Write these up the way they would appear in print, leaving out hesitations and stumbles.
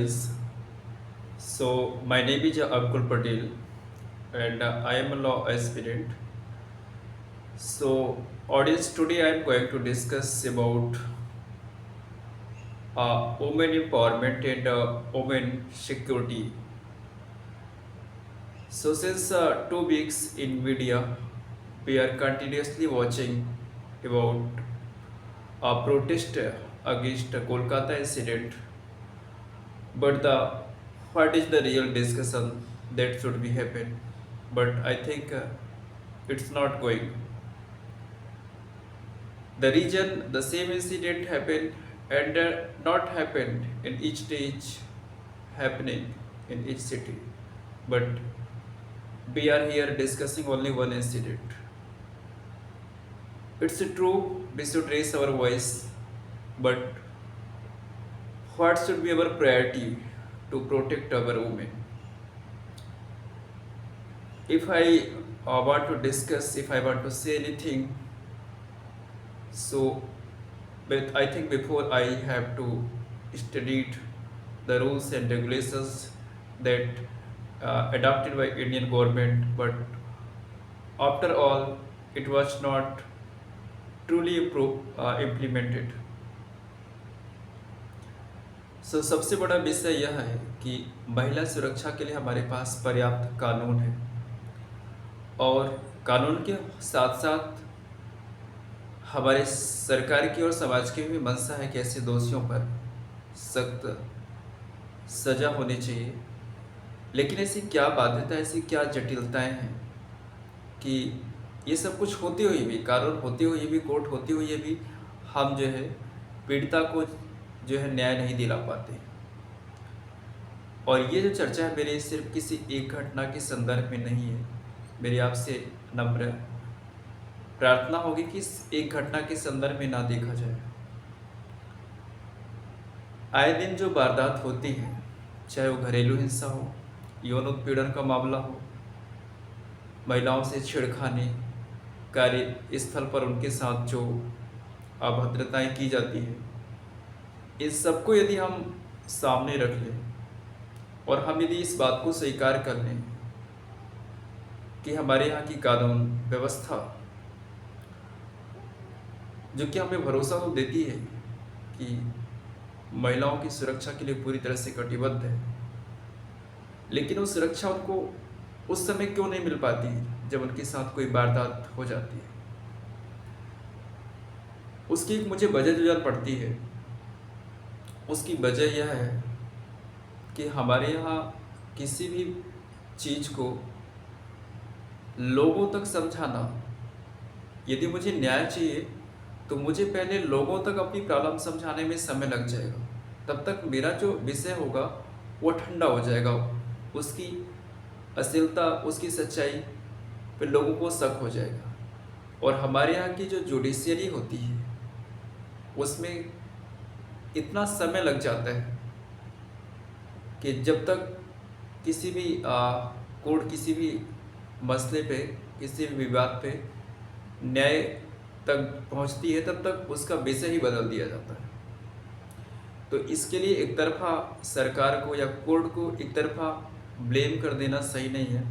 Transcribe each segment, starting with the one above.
guys. So my name is Ankul Patel and I am a law aspirant. So audience, today I am going to discuss about women empowerment and women security. So since 2 weeks in media, we are continuously watching about a protest against Kolkata incident, but the what is the real discussion that should be happen? But I think it's not going. The reason the same incident happened and not happened in each stage happening in each city. But we are here discussing only one incident. It's true we should raise our voice, but what should be our priority to protect our women? If I want to discuss, if I want to say anything, so but I think before I have to study the rules and regulations that adopted by Indian government, but after all, it was not truly implemented. सो सबसे बड़ा विषय यह है कि महिला सुरक्षा के लिए हमारे पास पर्याप्त कानून है और कानून के साथ साथ हमारे सरकार की और समाज की भी मंशा है कि ऐसे दोषियों पर सख्त सजा होनी चाहिए। लेकिन ऐसी क्या बाध्यता, ऐसी क्या जटिलताएं हैं कि ये सब कुछ होते हुए भी, कानून होते हुए भी, कोर्ट होते हुए भी हम जो है पीड़िता को जो है न्याय नहीं दिला पाते। और ये जो चर्चा है मेरी सिर्फ किसी एक घटना के संदर्भ में नहीं है। मेरी आपसे नम्र प्रार्थना होगी कि इस एक घटना के संदर्भ में ना देखा जाए। आए दिन जो वारदात होती है, चाहे वो घरेलू हिंसा हो, यौन उत्पीड़न का मामला हो, महिलाओं से छेड़खानी, कार्यस्थल पर उनके साथ जो अभद्रताएं की जाती है, इस सबको यदि हम सामने रख लें और हम यदि इस बात को स्वीकार कर लें कि हमारे यहाँ की कानून व्यवस्था जो कि हमें भरोसा तो देती है कि महिलाओं की सुरक्षा के लिए पूरी तरह से कटिबद्ध है, लेकिन वो सुरक्षा उनको उस समय क्यों नहीं मिल पाती जब उनके साथ कोई वारदात हो जाती है। उसकी एक मुझे वजह जो जान पड़ती है, उसकी वजह यह है कि हमारे यहाँ किसी भी चीज़ को लोगों तक समझाना, यदि मुझे न्याय चाहिए तो मुझे पहले लोगों तक अपनी प्रॉब्लम समझाने में समय लग जाएगा। तब तक मेरा जो विषय होगा वो ठंडा हो जाएगा, उसकी अश्लीलता, उसकी सच्चाई पे लोगों को शक हो जाएगा। और हमारे यहाँ की जो जुडिशियरी होती है उसमें इतना समय लग जाता है कि जब तक किसी भी कोर्ट किसी भी मसले पे, किसी भी विवाद पे न्याय तक पहुंचती है, तब तक उसका विषय ही बदल दिया जाता है। तो इसके लिए एक तरफा सरकार को या कोर्ट को एक तरफा ब्लेम कर देना सही नहीं है।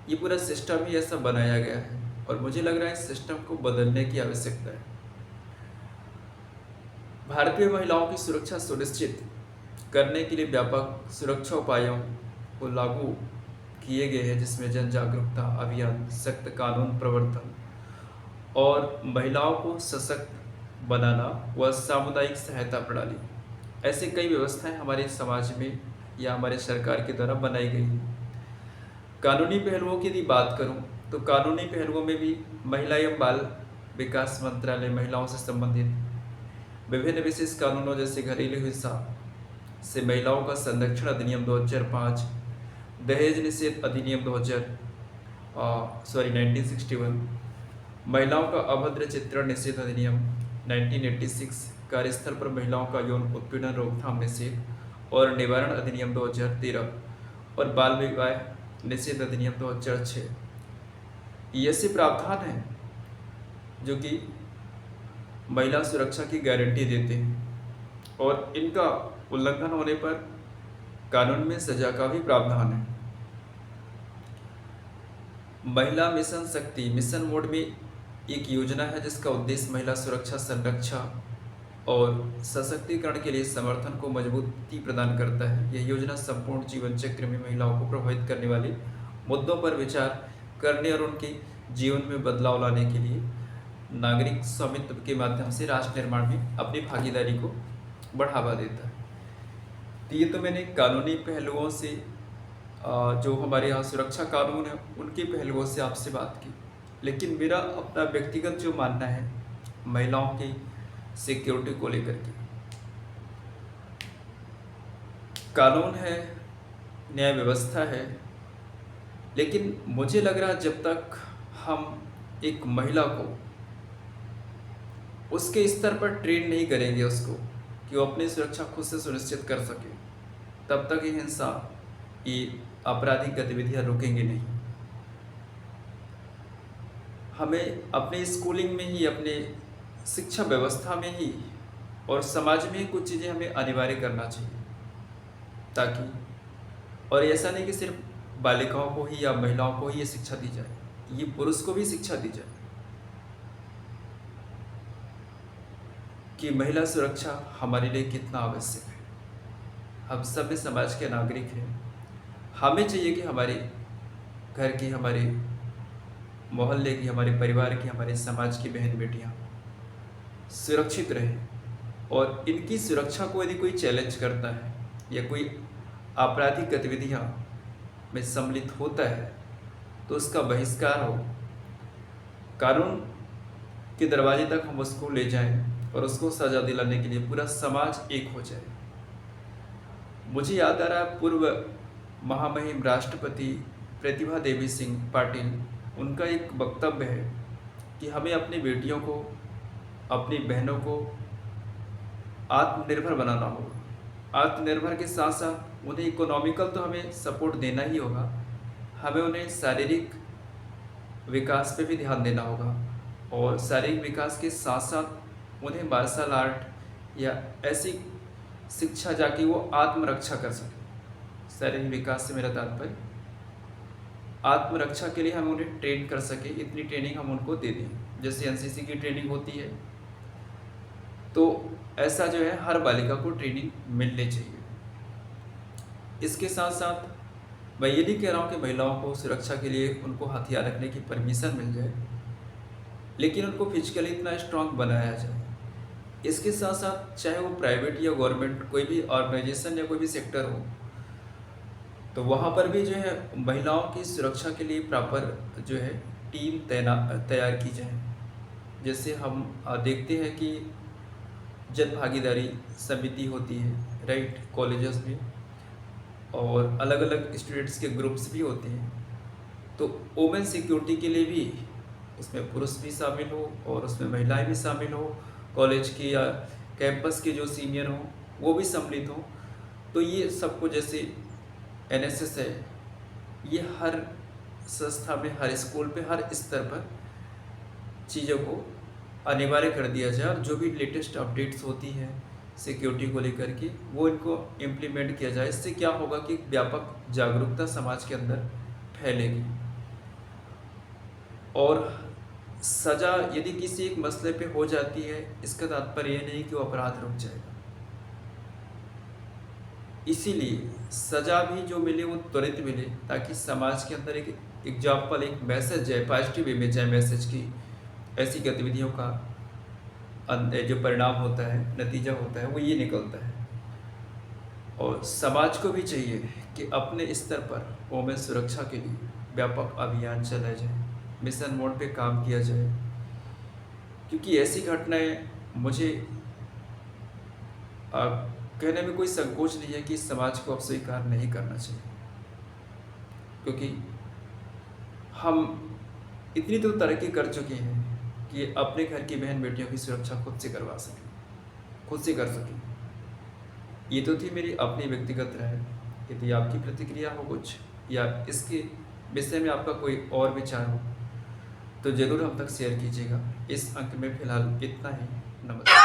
ये पूरा सिस्टम ही ऐसा बनाया गया है और मुझे लग रहा है इस सिस्टम को बदलने की आवश्यकता है। भारतीय महिलाओं की सुरक्षा सुनिश्चित करने के लिए व्यापक सुरक्षा उपायों को लागू किए गए हैं, जिसमें जन जागरूकता अभियान, सख्त कानून प्रवर्तन और महिलाओं को सशक्त बनाना व सामुदायिक सहायता प्रणाली, ऐसे कई व्यवस्थाएं हमारे समाज में या हमारे सरकार के द्वारा बनाई गई हैं। कानूनी पहलुओं की यदि बात करूं तो कानूनी पहलुओं में भी महिला एवं बाल विकास मंत्रालय महिलाओं से संबंधित विभिन्न विशेष कानूनों जैसे घरेलू हिंसा से महिलाओं का संरक्षण अधिनियम 2005, दहेज निषेध अधिनियम 1961, महिलाओं का अभद्र चित्रण निषेध अधिनियम 1986, कार्यस्थल पर महिलाओं का यौन उत्पीड़न रोकथाम निषेध और निवारण अधिनियम 2013 और बाल विवाह निषेध अधिनियम 2006। ये ऐसे प्रावधान हैं जो कि महिला सुरक्षा की गारंटी देते हैं और इनका उल्लंघन होने पर कानून में सजा का भी प्रावधान है। महिला मिशन शक्ति मिशन मोड में एक योजना है जिसका उद्देश्य महिला सुरक्षा, संरक्षण और सशक्तिकरण के लिए समर्थन को मजबूती प्रदान करता है। यह योजना संपूर्ण जीवन चक्र में महिलाओं को प्रभावित करने वाले मुद्दों पर विचार करने और उनके जीवन में बदलाव लाने के लिए नागरिक स्वामित्व के माध्यम से राष्ट्र निर्माण में अपनी भागीदारी को बढ़ावा देता है। तो ये तो मैंने कानूनी पहलुओं से जो हमारे यहाँ सुरक्षा कानून है उनके पहलुओं से आपसे बात की, लेकिन मेरा अपना व्यक्तिगत जो मानना है महिलाओं की सिक्योरिटी को लेकर के, कानून है, न्याय व्यवस्था है, लेकिन मुझे लग रहा है जब तक हम एक महिला को उसके स्तर पर ट्रेन नहीं करेंगे उसको कि वो अपनी सुरक्षा खुद से सुनिश्चित कर सके, तब तक ये हिंसा, ये आपराधिक गतिविधियां रुकेंगी नहीं। हमें अपने स्कूलिंग में ही, अपने शिक्षा व्यवस्था में ही और समाज में ही कुछ चीज़ें हमें अनिवार्य करना चाहिए, ताकि, और ऐसा नहीं कि सिर्फ बालिकाओं को ही या महिलाओं को ही ये शिक्षा दी जाए, ये पुरुष को भी शिक्षा दी जाए कि महिला सुरक्षा हमारे लिए कितना आवश्यक है। हम सभ्य समाज के नागरिक हैं, हमें चाहिए कि हमारे घर की, हमारे मोहल्ले की, हमारे परिवार की, हमारे समाज की बहन बेटियां सुरक्षित रहें, और इनकी सुरक्षा को यदि कोई चैलेंज करता है या कोई आपराधिक गतिविधियां में सम्मिलित होता है तो उसका बहिष्कार हो, कानून के दरवाजे तक हम उसको ले जाएं और उसको सजा दिलाने के लिए पूरा समाज एक हो जाए। मुझे याद आ रहा है पूर्व महामहिम राष्ट्रपति प्रतिभा देवी सिंह पाटिल, उनका एक वक्तव्य है कि हमें अपनी बेटियों को, अपनी बहनों को आत्मनिर्भर बनाना होगा। आत्मनिर्भर के साथ साथ उन्हें इकोनॉमिकल तो हमें सपोर्ट देना ही होगा, हमें उन्हें शारीरिक विकास पे भी ध्यान देना होगा, और शारीरिक विकास के साथ साथ उन्हें मार्शल आर्ट या ऐसी शिक्षा जाके वो आत्मरक्षा कर सके। शारीरिक विकास से मेरा तात्पर्य आत्मरक्षा के लिए हम उन्हें ट्रेन कर सके, इतनी ट्रेनिंग हम उनको दे दें, जैसे एनसीसी की ट्रेनिंग होती है, तो ऐसा जो है हर बालिका को ट्रेनिंग मिलनी चाहिए। इसके साथ साथ मैं ये नहीं कह रहा हूँ कि महिलाओं को सुरक्षा के लिए उनको हथियार रखने की परमिशन मिल जाए, लेकिन उनको फिजिकली इतना स्ट्रांग बनाया जाए। इसके साथ साथ चाहे वो प्राइवेट या गवर्नमेंट कोई भी ऑर्गेनाइजेशन या कोई भी सेक्टर हो, तो वहाँ पर भी जो है महिलाओं की सुरक्षा के लिए प्रॉपर जो है टीम तैयार की जाए। जैसे हम देखते हैं कि जन भागीदारी समिति होती है, राइट, कॉलेजेस में, और अलग अलग स्टूडेंट्स के ग्रुप्स भी होते हैं, तो वुमेन सिक्योरिटी के लिए भी उसमें पुरुष भी शामिल हो और उसमें महिलाएं भी शामिल हो, कॉलेज की या कैंपस के जो सीनियर हों वो भी सम्मिलित हों। तो ये सबको, जैसे एनएसएस है, ये हर संस्था में, हर स्कूल पे, हर स्तर पर चीज़ों को अनिवार्य कर दिया जाए, और जो भी लेटेस्ट अपडेट्स होती हैं सिक्योरिटी को लेकर के वो इनको इम्प्लीमेंट किया जाए। इससे क्या होगा कि व्यापक जागरूकता समाज के अंदर फैलेगी, और सज़ा यदि किसी एक मसले पे हो जाती है, इसका तात्पर्य यह नहीं कि वो अपराध रुक जाएगा। इसीलिए सज़ा भी जो मिले वो त्वरित मिले, ताकि समाज के अंदर एक एग्जाम्पल, एक मैसेज है, पॉजिटिव इमेज है मैसेज की। ऐसी गतिविधियों का जो परिणाम होता है, नतीजा होता है, वो ये निकलता है। और समाज को भी चाहिए कि अपने स्तर पर वुमेन सुरक्षा के लिए व्यापक अभियान चलाया जाए, मिशन मोड पे काम किया जाए, क्योंकि ऐसी घटनाएं मुझे कहने में कोई संकोच नहीं है कि समाज को अब स्वीकार नहीं करना चाहिए, क्योंकि हम इतनी तो तरक्की कर चुके हैं कि अपने घर की बहन बेटियों की सुरक्षा खुद से करवा सकें, खुद से कर सकें। ये तो थी मेरी अपनी व्यक्तिगत राय। यदि आपकी प्रतिक्रिया हो कुछ, या इसके विषय में आपका कोई और विचार हो, तो ज़रूर हम तक शेयर कीजिएगा। इस अंक में फ़िलहाल इतना ही। नमस्कार।